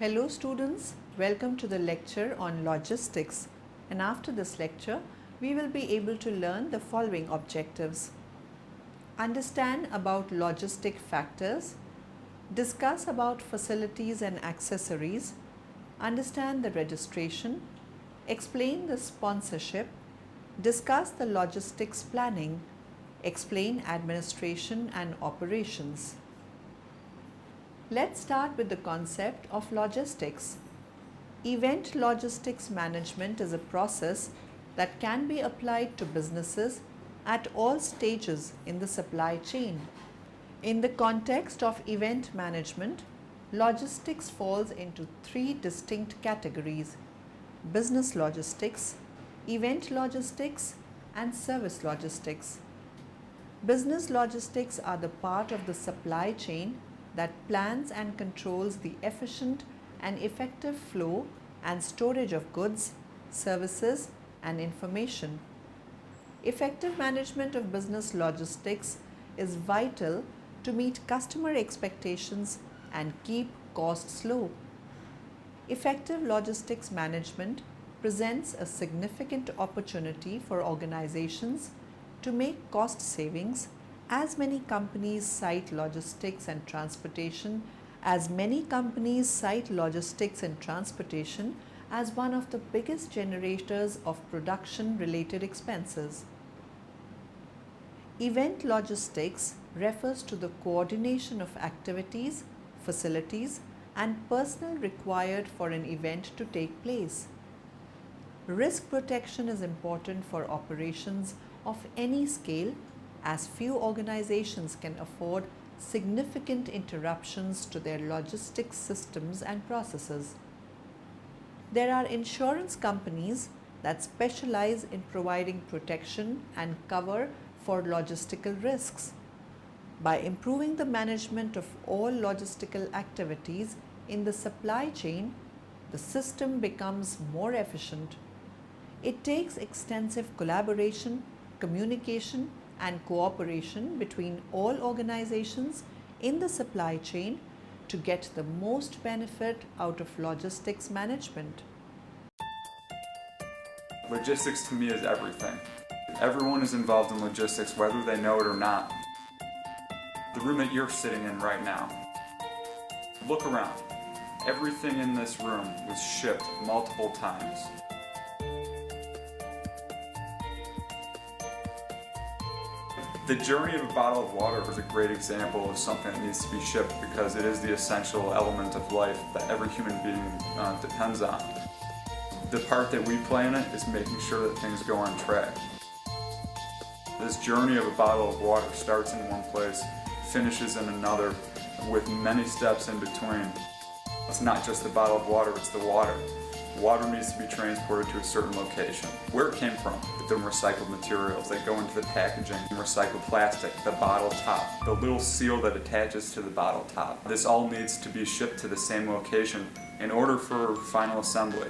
Hello students, welcome to the lecture on logistics, and after this lecture we will be able to learn the following objectives. Understand about logistic factors, discuss about facilities and accessories, understand the registration, explain the sponsorship, discuss the logistics planning, explain administration and operations. Let's start with the concept of logistics. Event logistics management is a process that can be applied to businesses at all stages in the supply chain. In the context of event management, logistics falls into three distinct categories: business logistics, event logistics, and service logistics. Business logistics are the part of the supply chain that plans and controls the efficient and effective flow and storage of goods, services, and information. Effective management of business logistics is vital to meet customer expectations and keep costs low. Effective logistics management presents a significant opportunity for organizations to make cost savings, as many companies cite logistics and transportation as one of the biggest generators of production-related expenses. Event logistics refers to the coordination of activities, facilities, and personnel required for an event to take place. Risk protection is important for operations of any scale, as few organizations can afford significant interruptions to their logistics systems and processes. There are insurance companies that specialize in providing protection and cover for logistical risks. By improving the management of all logistical activities in the supply chain, the system becomes more efficient. It takes extensive collaboration, communication, and cooperation between all organizations in the supply chain to get the most benefit out of logistics management. Logistics to me is everything. Everyone is involved in logistics, whether they know it or not. The room that you're sitting in right now, look around. Everything in this room was shipped multiple times. The journey of a bottle of water is a great example of something that needs to be shipped because it is the essential element of life that every human being depends on. The part that we play in it is making sure that things go on track. This journey of a bottle of water starts in one place, finishes in another, with many steps in between. It's not just the bottle of water, it's the water. Water needs to be transported to a certain location. Where it came from, the recycled materials that go into the packaging, recycled plastic, the bottle top, the little seal that attaches to the bottle top. This all needs to be shipped to the same location in order for final assembly.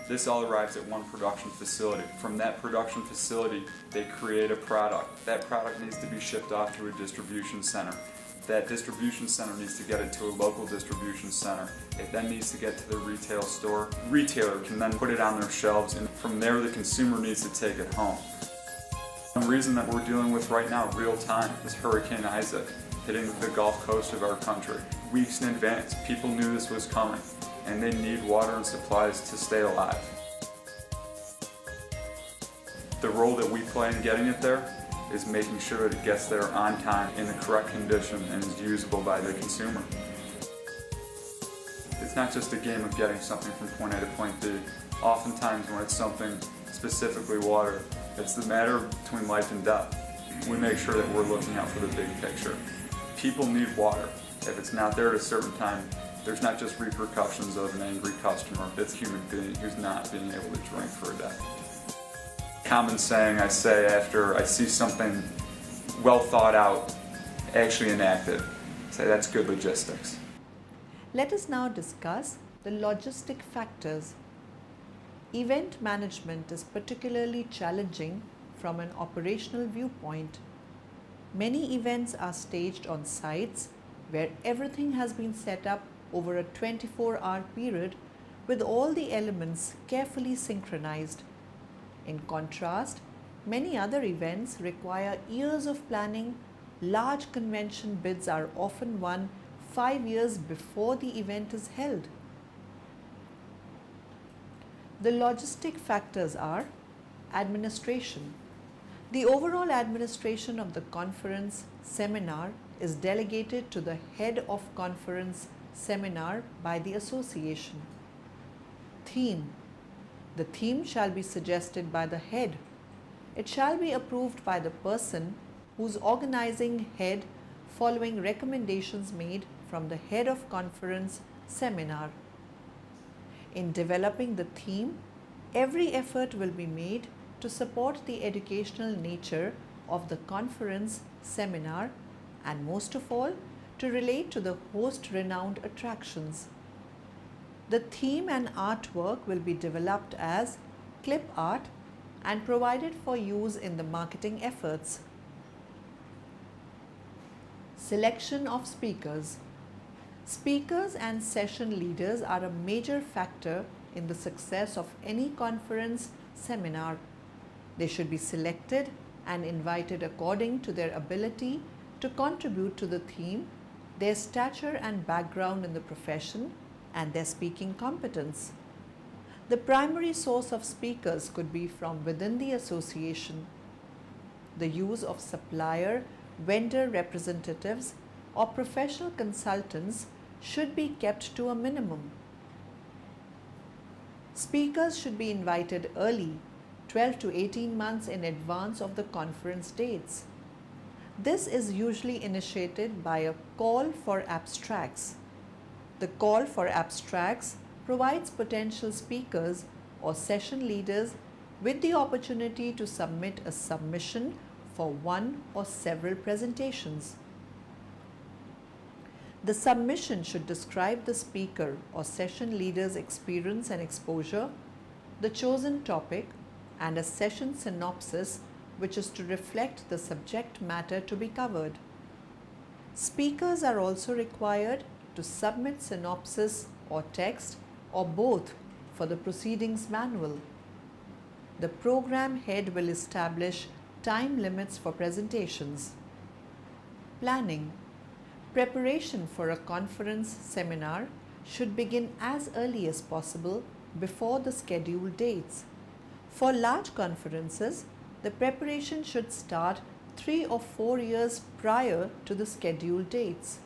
This all arrives at one production facility. From that production facility, they create a product. That product needs to be shipped off to a distribution center. That distribution center needs to get it to a local distribution center. It then needs to get to the retail store. Retailer can then put it on their shelves, and from there the consumer needs to take it home. The reason that we're dealing with right now, real time, is Hurricane Isaac hitting the Gulf Coast of our country. Weeks in advance, people knew this was coming, and they need water and supplies to stay alive. The role that we play in getting it there is making sure that it gets there on time, in the correct condition, and is usable by the consumer. It's not just a game of getting something from point A to point B. Oftentimes when it's something specifically water, it's the matter between life and death. We make sure that we're looking out for the big picture. People need water. If it's not there at a certain time, there's not just repercussions of an angry customer, it's a human being who's not being able to drink for a day. Common saying I say after I see something well thought out, actually enacted, say that's good logistics. Let us now discuss the logistic factors. Event management is particularly challenging from an operational viewpoint. Many events are staged on sites where everything has been set up over a 24-hour period with all the elements carefully synchronized. In contrast, many other events require years of planning. Large convention bids are often won 5 years before the event is held. The logistic factors are administration. The overall administration of the conference seminar is delegated to the head of conference seminar by the association. Theme. The theme shall be suggested by the head. It shall be approved by the person whose organizing head following recommendations made from the head of conference seminar. In developing the theme, every effort will be made to support the educational nature of the conference seminar and most of all to relate to the host renowned attractions. The theme and artwork will be developed as clip art and provided for use in the marketing efforts. Selection of speakers. Speakers and session leaders are a major factor in the success of any conference seminar. They should be selected and invited according to their ability to contribute to the theme, their stature and background in the profession, and their speaking competence. The primary source of speakers could be from within the association. The use of supplier, vendor representatives, or professional consultants should be kept to a minimum. Speakers should be invited early, 12 to 18 months in advance of the conference dates. This is usually initiated by a call for abstracts. The call for abstracts provides potential speakers or session leaders with the opportunity to submit a submission for one or several presentations. The submission should describe the speaker or session leader's experience and exposure, the chosen topic, and a session synopsis which is to reflect the subject matter to be covered. Speakers are also required to submit synopsis or text or both for the proceedings manual. The program head will establish time limits for presentations. Planning. Preparation for a conference seminar should begin as early as possible before the scheduled dates. For large conferences, the preparation should start 3 or 4 years prior to the scheduled dates.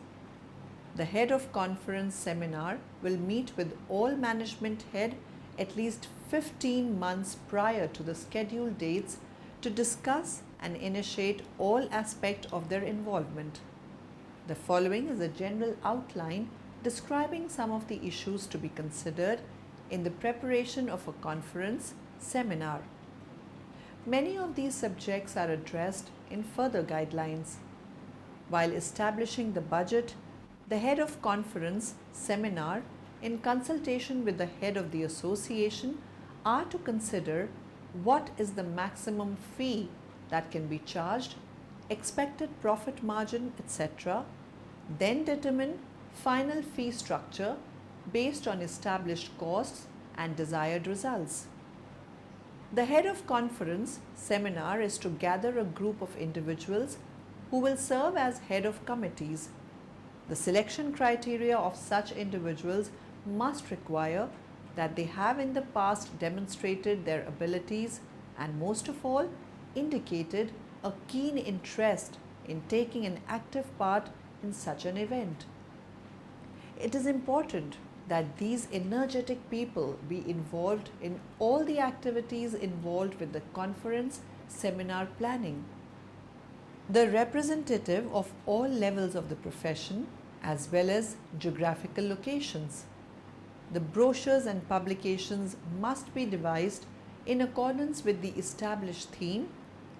The head of conference seminar will meet with all management head at least 15 months prior to the scheduled dates to discuss and initiate all aspects of their involvement. The following is a general outline describing some of the issues to be considered in the preparation of a conference seminar. Many of these subjects are addressed in further guidelines. While establishing the budget, the head of conference seminar, in consultation with the head of the association, are to consider what is the maximum fee that can be charged, expected profit margin, etc., then determine final fee structure based on established costs and desired results. The head of conference seminar is to gather a group of individuals who will serve as head of committees. The selection criteria of such individuals must require that they have in the past demonstrated their abilities and most of all indicated a keen interest in taking an active part in such an event. It is important that these energetic people be involved in all the activities involved with the conference seminar planning. The representative of all levels of the profession as well as geographical locations. The brochures and publications must be devised in accordance with the established theme,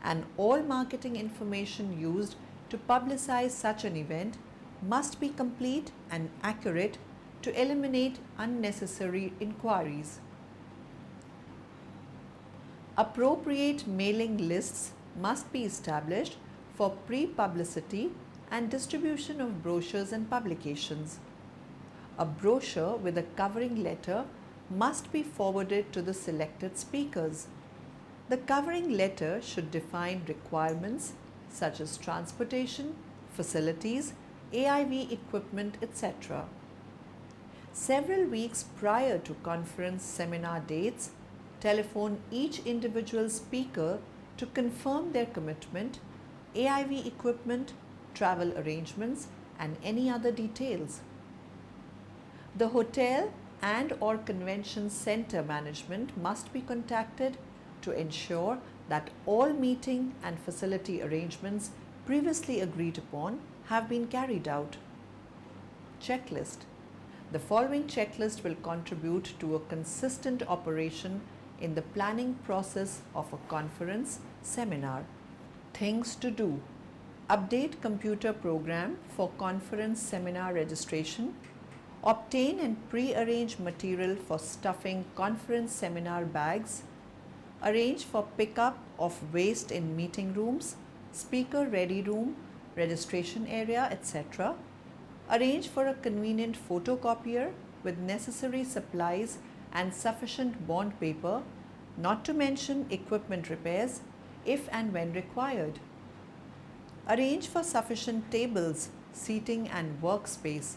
and all marketing information used to publicize such an event must be complete and accurate to eliminate unnecessary inquiries. Appropriate mailing lists must be established for pre-publicity and distribution of brochures and publications. A brochure with a covering letter must be forwarded to the selected speakers. The covering letter should define requirements such as transportation, facilities, AIV equipment, etc. Several weeks prior to conference seminar dates, telephone each individual speaker to confirm their commitment, AIV equipment, travel arrangements, and any other details. The hotel and/or convention center management must be contacted to ensure that all meeting and facility arrangements previously agreed upon have been carried out. Checklist. The following checklist will contribute to a consistent operation in the planning process of a conference seminar. Things to do. Update computer program for conference seminar registration. Obtain and pre-arrange material for stuffing conference seminar bags. Arrange for pickup of waste in meeting rooms, speaker ready room, registration area, etc. Arrange for a convenient photocopier with necessary supplies and sufficient bond paper, not to mention equipment repairs if and when required. Arrange for sufficient tables, seating and workspace.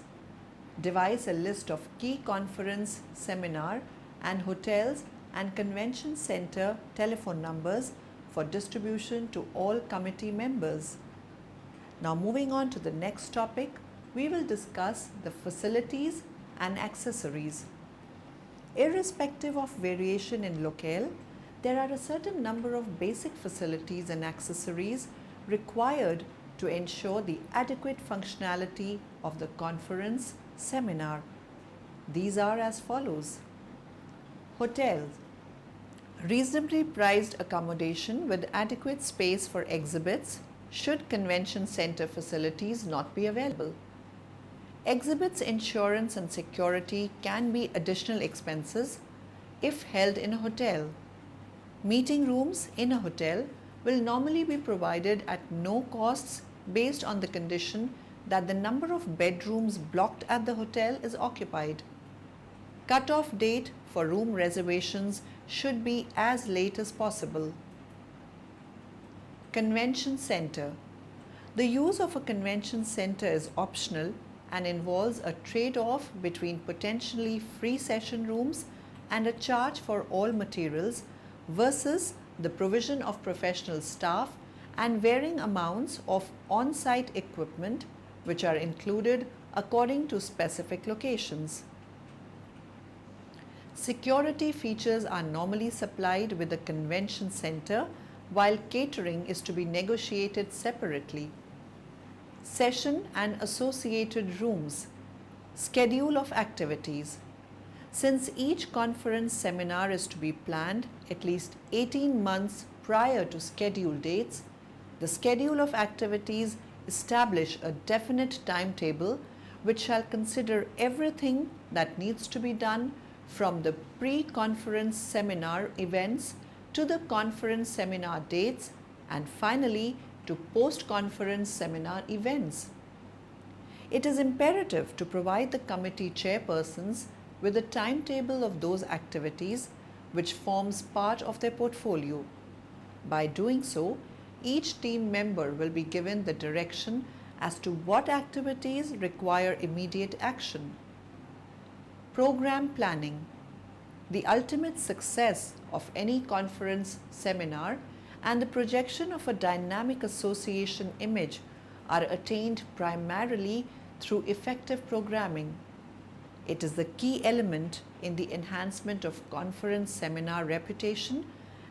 Devise a list of key conference, seminar and hotels and convention center telephone numbers for distribution to all committee members. Now moving on to the next topic, we will discuss the facilities and accessories. Irrespective of variation in locale, there are a certain number of basic facilities and accessories required to ensure the adequate functionality of the conference seminar. These are as follows. Hotels. Reasonably priced accommodation with adequate space for exhibits should convention center facilities not be available. Exhibits insurance and security can be additional expenses if held in a hotel. Meeting rooms in a hotel will normally be provided at no costs based on the condition that the number of bedrooms blocked at the hotel is occupied. Cut-off date for room reservations should be as late as possible. Convention center. The use of a convention center is optional and involves a trade-off between potentially free session rooms and a charge for all materials versus the provision of professional staff and varying amounts of on-site equipment which are included according to specific locations. Security features are normally supplied with the convention center while catering is to be negotiated separately. Session and associated rooms. Schedule of activities. Since each conference seminar is to be planned at least 18 months prior to schedule dates, the schedule of activities establish a definite timetable which shall consider everything that needs to be done from the pre-conference seminar events to the conference seminar dates and finally to post-conference seminar events. It is imperative to provide the committee chairpersons with a timetable of those activities which forms part of their portfolio. By doing so, each team member will be given the direction as to what activities require immediate action. Program planning. The ultimate success of any conference seminar and the projection of a dynamic association image are attained primarily through effective programming. It is the key element in the enhancement of conference seminar reputation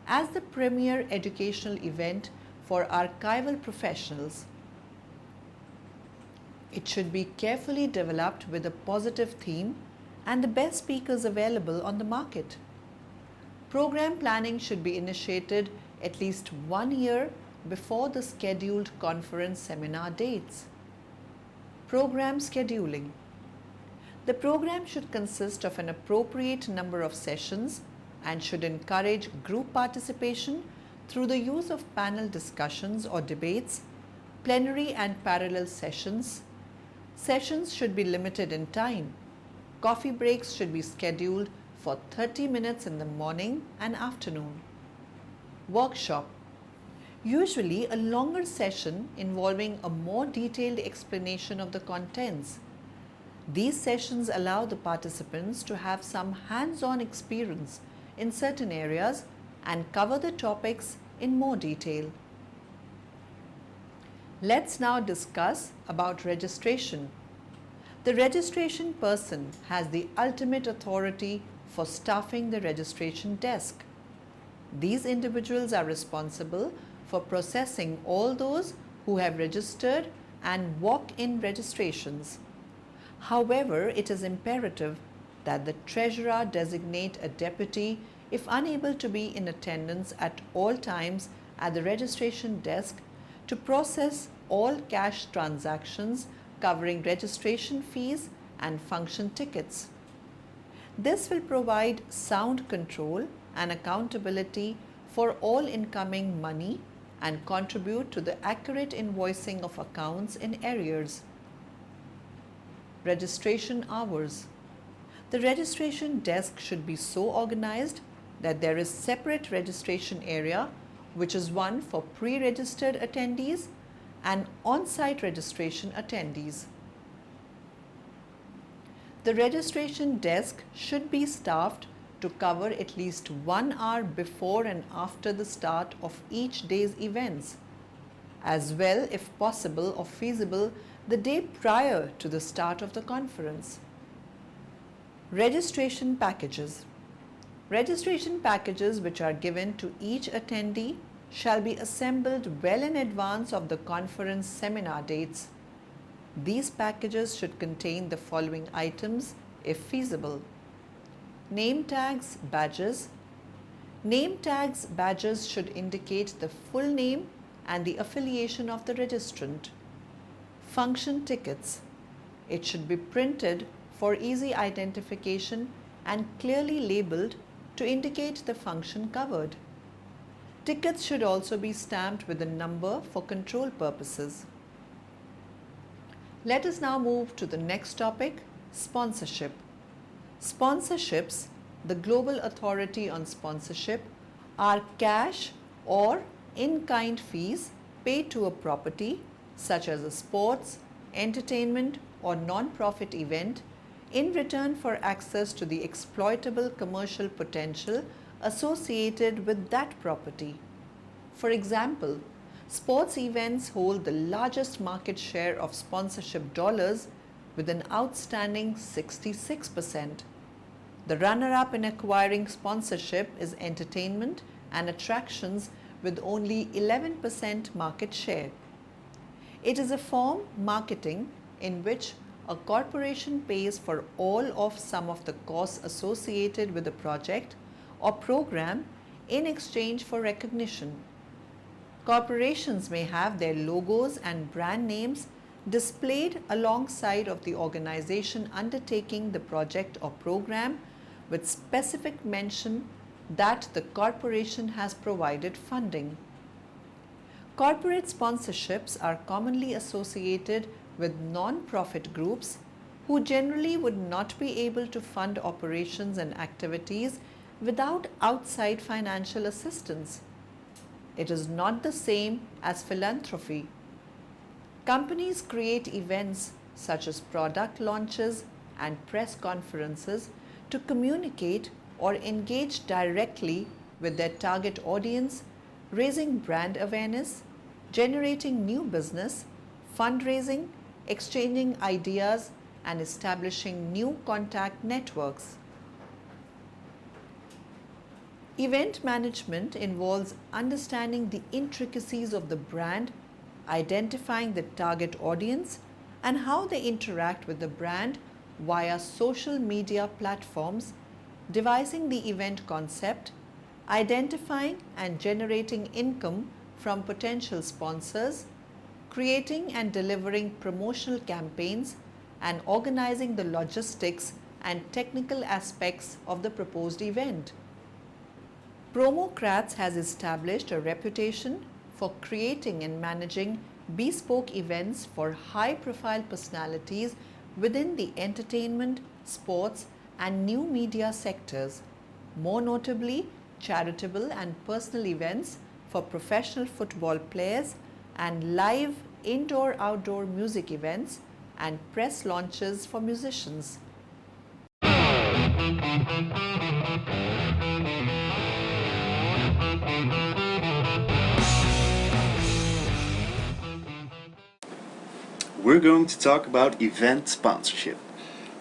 as the premier educational event for archival professionals. It should be carefully developed with a positive theme and the best speakers available on the market. Program planning should be initiated at least 1 year before the scheduled conference seminar dates. Program scheduling. The program should consist of an appropriate number of sessions and should encourage group participation through the use of panel discussions or debates, plenary and parallel sessions. Sessions should be limited in time. Coffee breaks should be scheduled for 30 minutes in the morning and afternoon. Workshop. Usually a longer session involving a more detailed explanation of the contents. These sessions allow the participants to have some hands-on experience in certain areas and cover the topics in more detail. Let's now discuss about registration. The registration person has the ultimate authority for staffing the registration desk. These individuals are responsible for processing all those who have registered and walk-in registrations. However, it is imperative that the treasurer designate a deputy if unable to be in attendance at all times at the registration desk to process all cash transactions covering registration fees and function tickets. This will provide sound control and accountability for all incoming money and contribute to the accurate invoicing of accounts in arrears. Registration hours. The registration desk should be so organized that there is separate registration area, which is one for pre-registered attendees and on-site registration attendees. The registration desk should be staffed to cover at least 1 hour before and after the start of each day's events, as well, if possible or feasible, the day prior to the start of the conference. Registration packages. Registration packages which are given to each attendee shall be assembled well in advance of the conference seminar dates. These packages should contain the following items if feasible. Name tags, badges. Name tags, badges should indicate the full name and the affiliation of the registrant. Function tickets. It should be printed for easy identification and clearly labeled to indicate the function covered. Tickets should also be stamped with a number for control purposes. Let us now move to the next topic, sponsorship. Sponsorships, the global authority on sponsorship, are cash or in-kind fees paid to a property such as a sports, entertainment or non-profit event in return for access to the exploitable commercial potential associated with that property. For example, sports events hold the largest market share of sponsorship dollars with an outstanding 66%. The runner-up in acquiring sponsorship is entertainment and attractions with only 11% market share. It is a form marketing in which a corporation pays for all of some of the costs associated with the project or program in exchange for recognition. Corporations may have their logos and brand names displayed alongside of the organization undertaking the project or program with specific mention that the corporation has provided funding. Corporate sponsorships are commonly associated with non-profit groups who generally would not be able to fund operations and activities without outside financial assistance. It is not the same as philanthropy. Companies create events such as product launches and press conferences to communicate or engage directly with their target audience, raising brand awareness, generating new business, fundraising, exchanging ideas, and establishing new contact networks. Event management involves understanding the intricacies of the brand, identifying the target audience, and how they interact with the brand via social media platforms, devising the event concept, identifying and generating income from potential sponsors, creating and delivering promotional campaigns, and organizing the logistics and technical aspects of the proposed event. Promocrats has established a reputation for creating and managing bespoke events for high-profile personalities within the entertainment, sports, and new media sectors, more notably charitable and personal events for professional football players and live indoor-outdoor music events and press launches for musicians. We're going to talk about event sponsorship.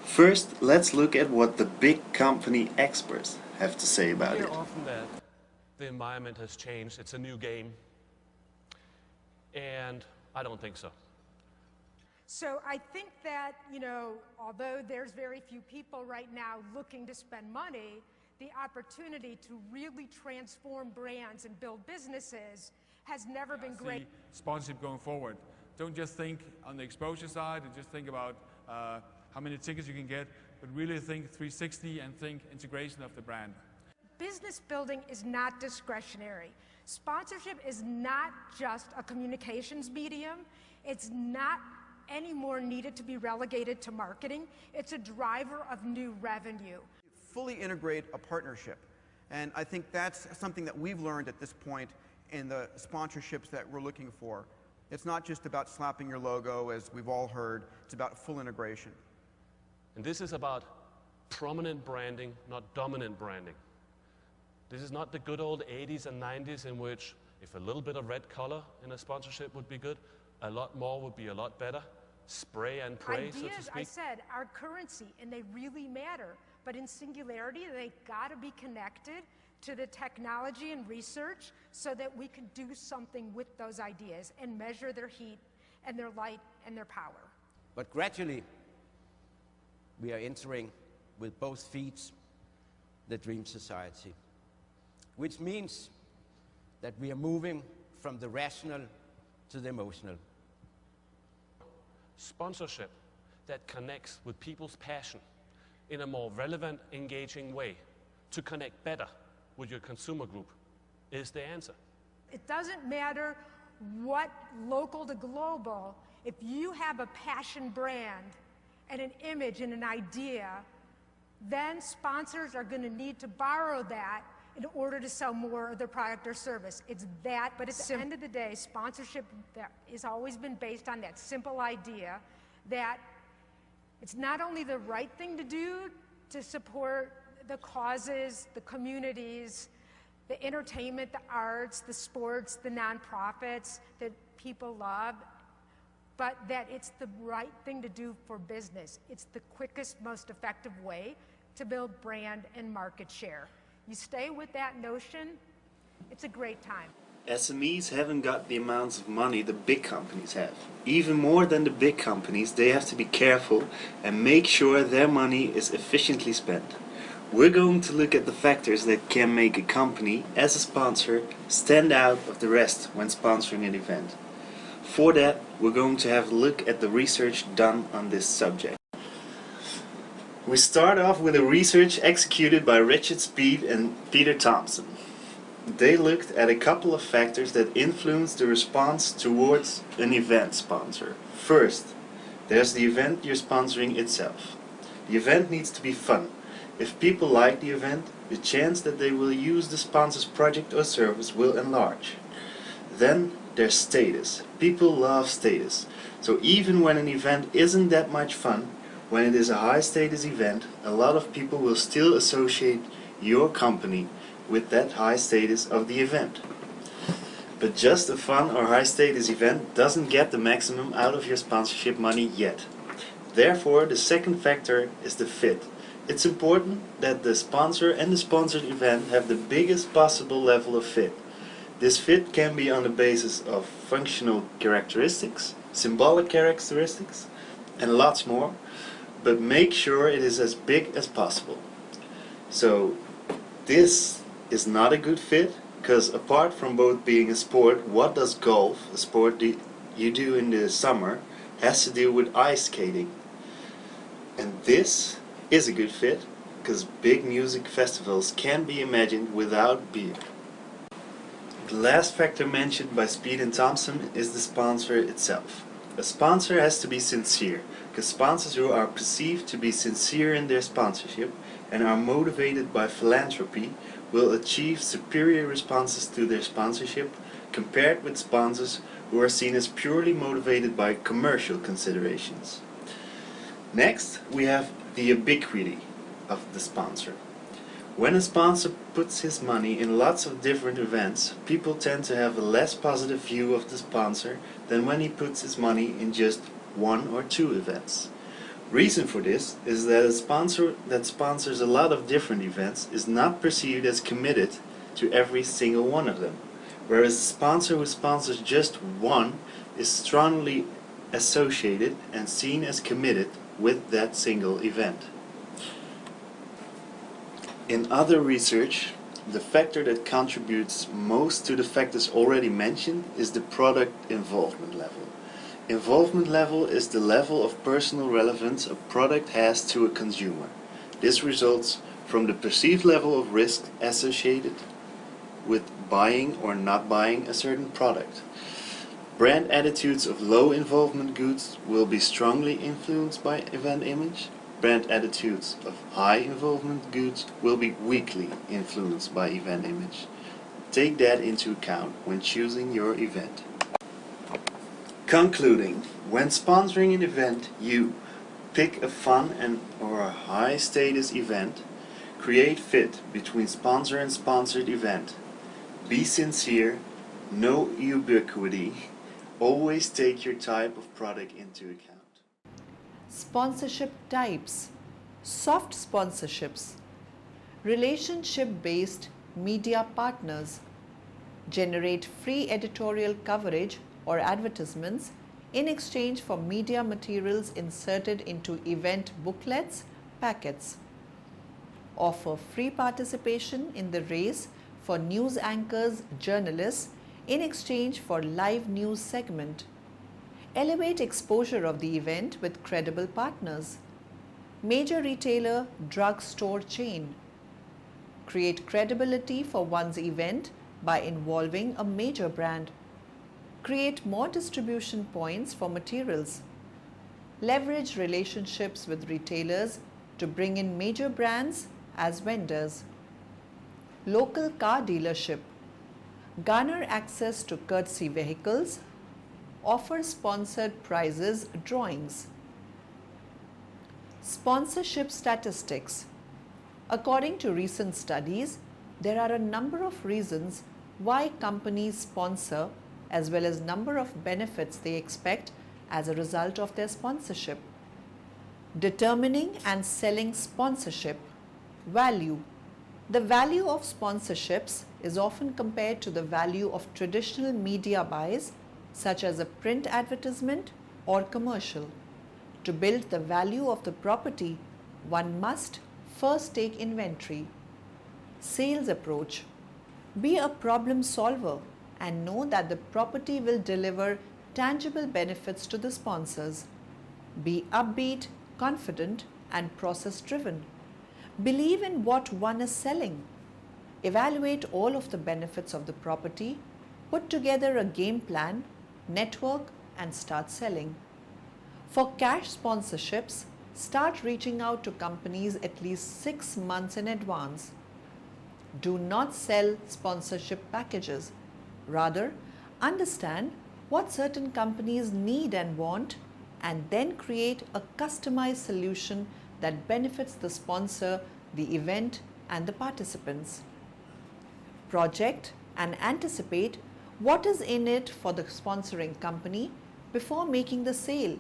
First, let's look at what the big company experts have to say about We it. hear often that the environment has changed, it's a new game, and I don't think so. So I think that, although there's very few people right now looking to spend money, the opportunity to really transform brands and build businesses has never been great. Sponsorship going forward. Don't just think on the exposure side and just think about how many tickets you can get, but really think 360 and think integration of the brand. Business building is not discretionary. Sponsorship is not just a communications medium. It's not any more needed to be relegated to marketing. It's a driver of new revenue. Fully integrate a partnership. And I think that's something that we've learned at this point in the sponsorships that we're looking for. It's not just about slapping your logo, as we've all heard. It's about full integration. And this is about prominent branding, not dominant branding. This is not the good old 80s and 90s in which if a little bit of red color in a sponsorship would be good, a lot more would be a lot better. Spray and pray, so to Ideas, speak. I said, are currency, and they really matter. But in singularity, they got to be connected to the technology and research so that we can do something with those ideas and measure their heat and their light and their power. But gradually, we are entering with both feet the dream society, which means that we are moving from the rational to the emotional. Sponsorship that connects with people's passion in a more relevant, engaging way to connect better with your consumer group is the answer. It doesn't matter what local to global, if you have a passion brand and an image and an idea, then sponsors are going to need to borrow that in order to sell more of their product or service. It's that, but at the end of the day, sponsorship that has always been based on that simple idea that it's not only the right thing to do to support the causes, the communities, the entertainment, the arts, the sports, the nonprofits that people love, but that it's the right thing to do for business. It's the quickest, most effective way to build brand and market share. You stay with that notion, it's a great time. SMEs haven't got the amounts of money the big companies have. Even more than the big companies, they have to be careful and make sure their money is efficiently spent. We're going to look at the factors that can make a company, as a sponsor, stand out of the rest when sponsoring an event. For that, we're going to have a look at the research done on this subject. We start off with a research executed by Richard Speed and Peter Thompson. They looked at a couple of factors that influence the response towards an event sponsor. First, there's the event you're sponsoring itself. The event needs to be fun. If people like the event, the chance that they will use the sponsor's project or service will enlarge. Then there's status. People love status. So even when an event isn't that much fun, when it is a high status event, a lot of people will still associate your company with that high status of the event. But just a fun or high status event doesn't get the maximum out of your sponsorship money yet. Therefore, the second factor is the fit. It's important that the sponsor and the sponsored event have the biggest possible level of fit. This fit can be on the basis of functional characteristics, symbolic characteristics, and lots more, but make sure it is as big as possible. So this is not a good fit, because apart from both being a sport, what does golf, a sport you do in the summer, has to do with ice skating? And this is a good fit, because big music festivals can be imagined without beer. The last factor mentioned by Speed and Thompson is the sponsor itself. A sponsor has to be sincere, because sponsors who are perceived to be sincere in their sponsorship and are motivated by philanthropy will achieve superior responses to their sponsorship compared with sponsors who are seen as purely motivated by commercial considerations. Next, we have the ubiquity of the sponsor. When a sponsor puts his money in lots of different events, people tend to have a less positive view of the sponsor than when he puts his money in just one or two events. Reason for this is that a sponsor that sponsors a lot of different events is not perceived as committed to every single one of them, whereas a sponsor who sponsors just one is strongly associated and seen as committed with that single event. In other research, the factor that contributes most to the factors already mentioned is the product involvement level. Involvement level is the level of personal relevance a product has to a consumer. This results from the perceived level of risk associated with buying or not buying a certain product. Brand attitudes of low involvement goods will be strongly influenced by event image. Brand attitudes of high involvement goods will be weakly influenced by event image. Take that into account when choosing your event. Concluding, when sponsoring an event, you pick a fun or a high status event, create fit between sponsor and sponsored event, be sincere, know ubiquity, always take your type of product into account. Sponsorship types: soft sponsorships, relationship-based media partners, generate free editorial coverage or advertisements in exchange for media materials inserted into event booklets, packets, offer free participation in the race for news anchors, journalists in exchange for live news segment, elevate exposure of the event with credible partners, major retailer drug store chain, create credibility for one's event by involving a major brand, create more distribution points for materials, leverage relationships with retailers to bring in major brands as vendors, local car dealership, garner access to courtesy vehicles, offer sponsored prizes drawings. Sponsorship statistics. According to recent studies, there are a number of reasons why companies sponsor, as well as number of benefits they expect as a result of their sponsorship. Determining and selling sponsorship. Value. The value of sponsorships is often compared to the value of traditional media buys, such as a print advertisement or commercial. To build the value of the property, one must first take inventory. Sales approach. Be a problem solver and know that the property will deliver tangible benefits to the sponsors. Be upbeat, confident, and process-driven. Believe in what one is selling. Evaluate all of the benefits of the property, put together a game plan, network, and start selling. For cash sponsorships, start reaching out to companies at least 6 months in advance. Do not sell sponsorship packages. Rather, understand what certain companies need and want, and then create a customized solution that benefits the sponsor, the event, and the participants. Project and anticipate what is in it for the sponsoring company before making the sale.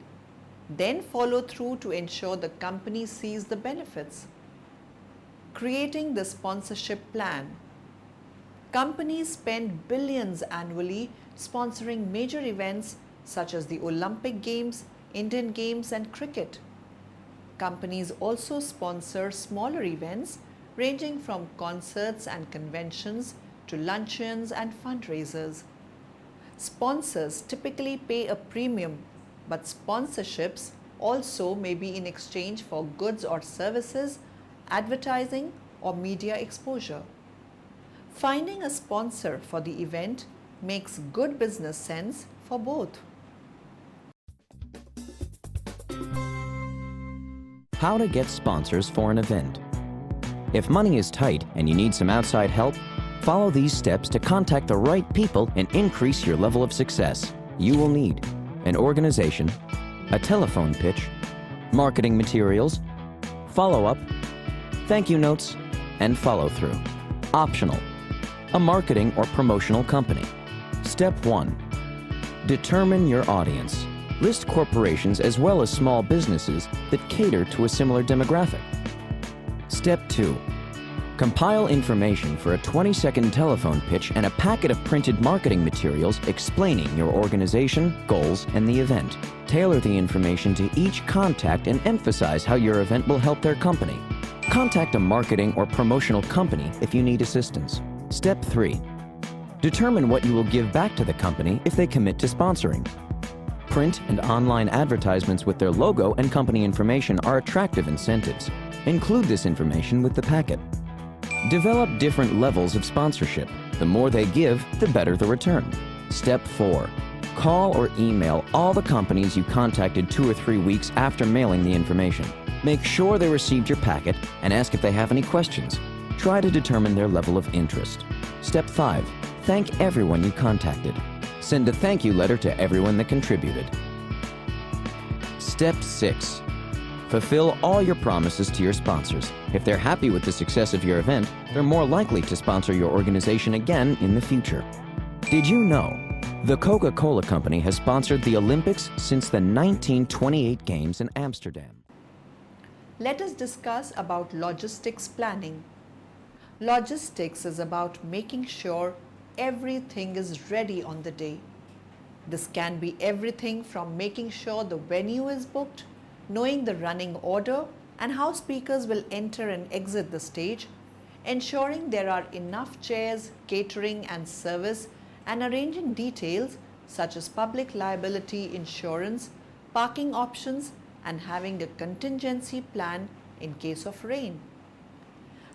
Then follow through to ensure the company sees the benefits. Creating the sponsorship plan. Companies spend billions annually sponsoring major events such as the Olympic Games, Indian Games, and cricket. Companies also sponsor smaller events ranging from concerts and conventions to luncheons and fundraisers. Sponsors typically pay a premium, but sponsorships also may be in exchange for goods or services, advertising, or media exposure. Finding a sponsor for the event makes good business sense for both. How to get sponsors for an event. If money is tight and you need some outside help, follow these steps to contact the right people and increase your level of success. You will need an organization, a telephone pitch, marketing materials, follow-up, thank you notes, and follow-through. Optional, a marketing or promotional company. Step 1. Determine your audience. List corporations as well as small businesses that cater to a similar demographic. Step 2. Compile information for a 20-second telephone pitch and a packet of printed marketing materials explaining your organization, goals, and the event. Tailor the information to each contact and emphasize how your event will help their company. Contact a marketing or promotional company if you need assistance. Step 3. Determine what you will give back to the company if they commit to sponsoring. Print and online advertisements with their logo and company information are attractive incentives. Include this information with the packet. Develop different levels of sponsorship. The more they give, the better the return. Step 4. Call or email all the companies you contacted 2 or 3 weeks after mailing the information. Make sure they received your packet and ask if they have any questions. Try to determine their level of interest. Step 5. Thank everyone you contacted. Send a thank you letter to everyone that contributed. Step 6. Fulfill all your promises to your sponsors. If they're happy with the success of your event, they're more likely to sponsor your organization again in the future. Did you know the Coca-Cola Company has sponsored the Olympics since the 1928 Games in Amsterdam? Let us discuss about logistics planning. Logistics is about making sure everything is ready on the day. This can be everything from making sure the venue is booked, knowing the running order and how speakers will enter and exit the stage, ensuring there are enough chairs, catering and service, and arranging details such as public liability insurance, parking options, and having a contingency plan in case of rain.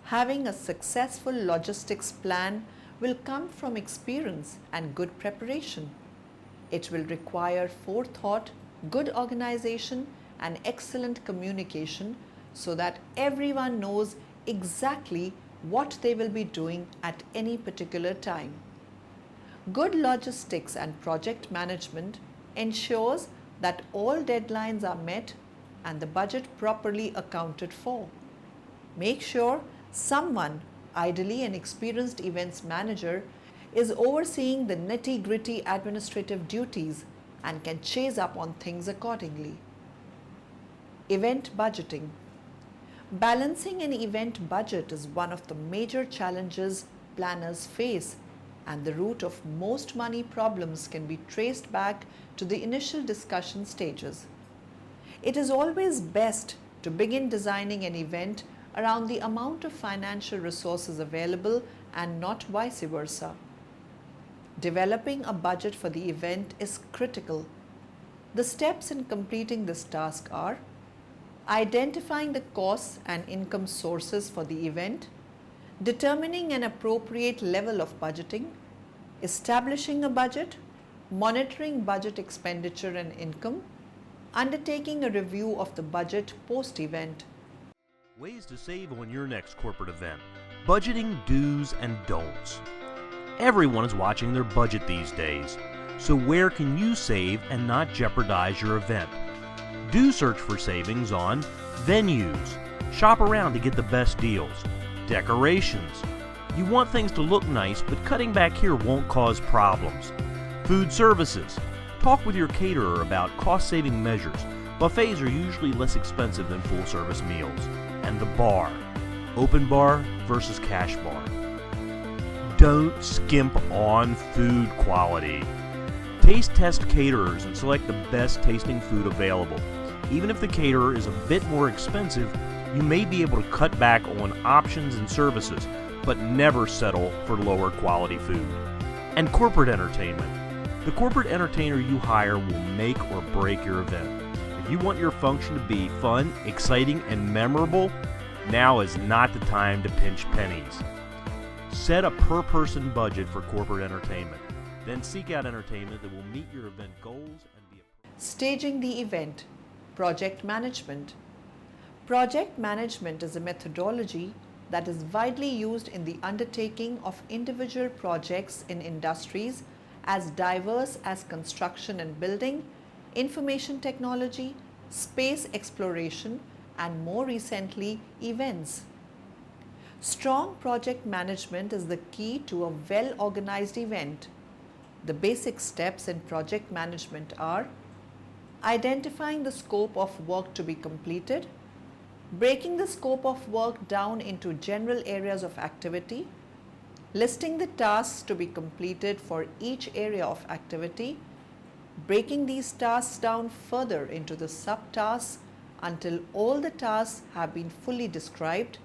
Having a successful logistics plan will come from experience and good preparation. It will require forethought, good organization, and excellent communication so that everyone knows exactly what they will be doing at any particular time. Good logistics and project management ensures that all deadlines are met and the budget properly accounted for. Make sure someone, ideally an experienced events manager, is overseeing the nitty-gritty administrative duties and can chase up on things accordingly. Event budgeting. Balancing an event budget is one of the major challenges planners face, and the root of most money problems can be traced back to the initial discussion stages. It is always best to begin designing an event around the amount of financial resources available and not vice versa. Developing a budget for the event is critical. The steps in completing this task are identifying the costs and income sources for the event, determining an appropriate level of budgeting, establishing a budget, monitoring budget expenditure and income, undertaking a review of the budget post-event. Ways to save on your next corporate event. Budgeting do's and don'ts. Everyone is watching their budget these days, so where can you save and not jeopardize your event? Do search for savings on venues. Shop around to get the best deals. Decorations. You want things to look nice, but cutting back here won't cause problems. Food services. Talk with your caterer about cost-saving measures. Buffets are usually less expensive than full-service meals. And the bar. Open bar versus cash bar. Don't skimp on food quality. Taste test caterers and select the best tasting food available. Even if the caterer is a bit more expensive, you may be able to cut back on options and services, but never settle for lower quality food. And corporate entertainment. The corporate entertainer you hire will make or break your event. If you want your function to be fun, exciting, and memorable, now is not the time to pinch pennies. Set a per-person budget for corporate entertainment. Then seek out entertainment that will meet your event goals and be Staging the event. Project management. Project management is a methodology that is widely used in the undertaking of individual projects in industries as diverse as construction and building, information technology, space exploration, and more recently, events. Strong project management is the key to a well-organized event. The basic steps in project management are identifying the scope of work to be completed, breaking the scope of work down into general areas of activity, listing the tasks to be completed for each area of activity, breaking these tasks down further into the subtasks until all the tasks have been fully described,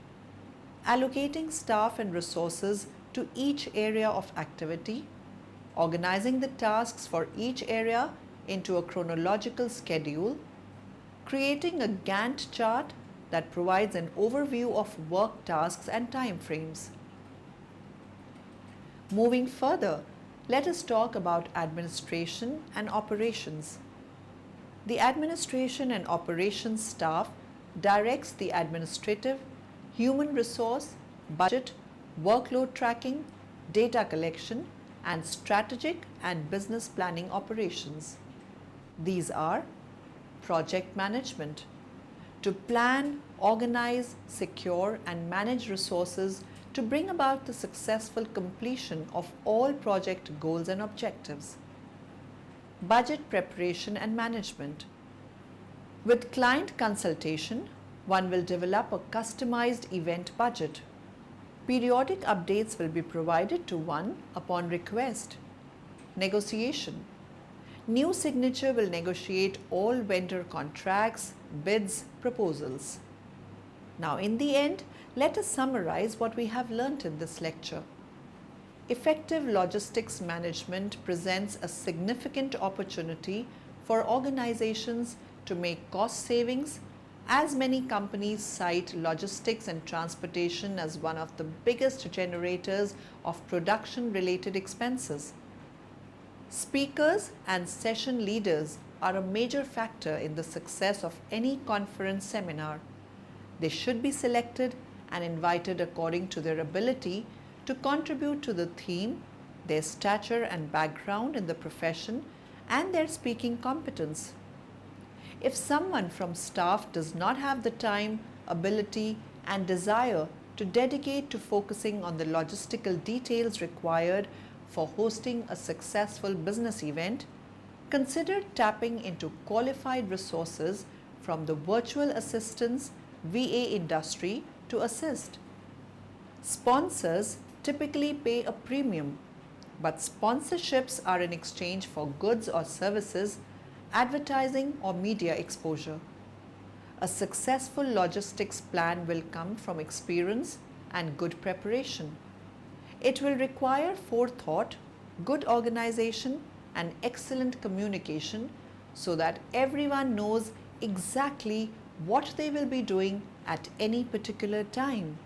allocating staff and resources to each area of activity, organizing the tasks for each area into a chronological schedule, creating a Gantt chart that provides an overview of work tasks and time frames. Moving further, let us talk about administration and operations. The administration and operations staff directs the administrative, human resource, budget, workload tracking, data collection, and strategic and business planning operations. These are project management, to plan, organize, secure, and manage resources to bring about the successful completion of all project goals and objectives. Budget preparation and management. With client consultation, one will develop a customized event budget. Periodic updates will be provided to one upon request. Negotiation. New signature will negotiate all vendor contracts, bids, proposals. Now, in the end, let us summarize what we have learnt in this lecture. Effective logistics management presents a significant opportunity for organizations to make cost savings, as many companies cite logistics and transportation as one of the biggest generators of production-related expenses. Speakers and session leaders are a major factor in the success of any conference seminar. They should be selected and invited according to their ability to contribute to the theme, their stature and background in the profession, and their speaking competence. If someone from staff does not have the time, ability, and desire to dedicate to focusing on the logistical details required for hosting a successful business event, consider tapping into qualified resources from the virtual assistants VA industry to assist. Sponsors typically pay a premium, but sponsorships are in exchange for goods or services, advertising or media exposure. A successful logistics plan will come from experience and good preparation. It will require forethought, good organization, and excellent communication so that everyone knows exactly what they will be doing at any particular time.